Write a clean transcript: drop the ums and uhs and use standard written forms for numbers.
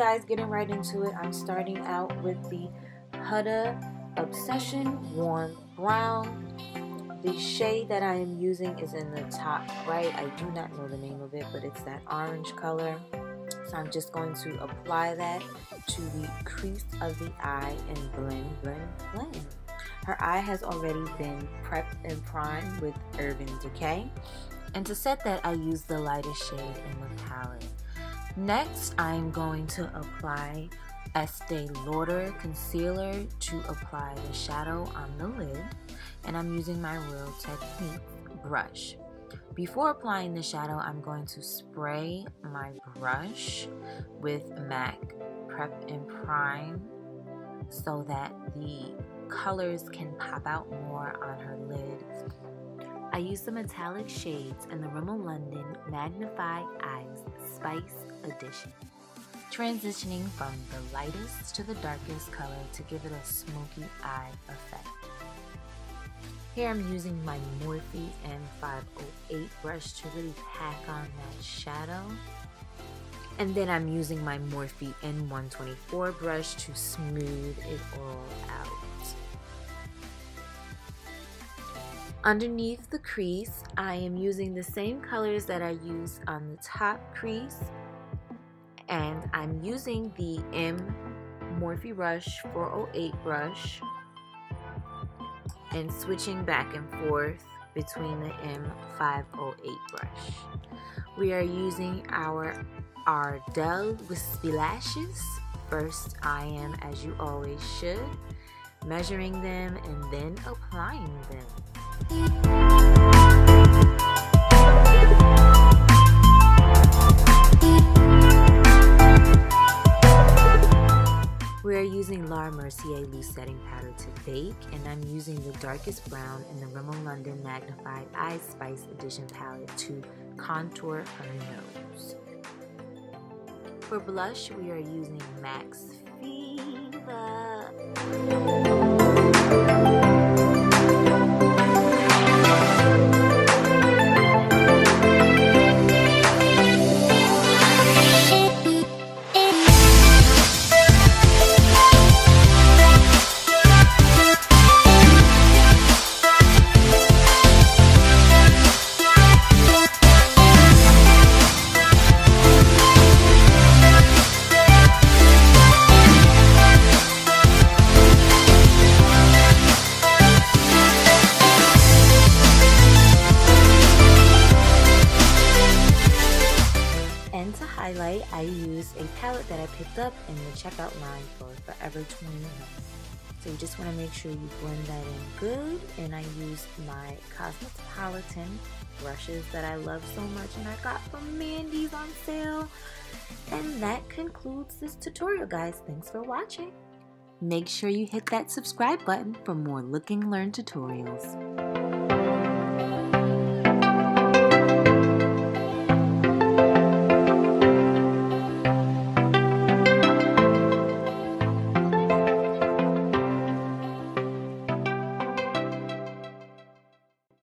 guys, getting right into it. I'm starting out with the Huda Obsession Warm Brown. The shade that I am using is in the top right. I do not know the name of it, but it's that orange color. So I'm just going to apply that to the crease of the eye and blend, blend, blend. Her eye has already been prepped and primed with Urban Decay. And to set that, I use the lightest shade in the palette. Next, I'm going to apply Estee Lauder Concealer to apply the shadow on the lid. And I'm using my Real Technique brush. Before applying the shadow, I'm going to spray my brush with MAC Prep and Prime so that the colors can pop out more on her lid. I use the metallic shades in the Rimmel London Magnify Eyes Spice Edition, transitioning from the lightest to the darkest color to give it a smoky eye effect. Here I'm using my Morphe M508 brush to really pack on that shadow. And then I'm using my Morphe N124 brush to smooth it all out. Underneath the crease, I am using the same colors that I used on the top crease. And I'm using the Morphe Rush 408 brush and switching back and forth between the M508 brush. We are using our Ardell Wispy Lashes. First, I am, as you always should, measuring them and then applying them. We are using Laura Mercier Loose Setting Powder to bake, and I'm using the darkest brown in the Rimmel London Magnified Eye Spice Edition palette to contour her nose. For blush, we are using Max Fever. Highlight, I used a palette that I picked up in the checkout line for Forever 21. So you just want to make sure you blend that in good. And I used my Cosmopolitan brushes that I love so much and I got from Mandy's on sale. And that concludes this tutorial, guys. Thanks for watching. Make sure you hit that subscribe button for more Look and Learn tutorials.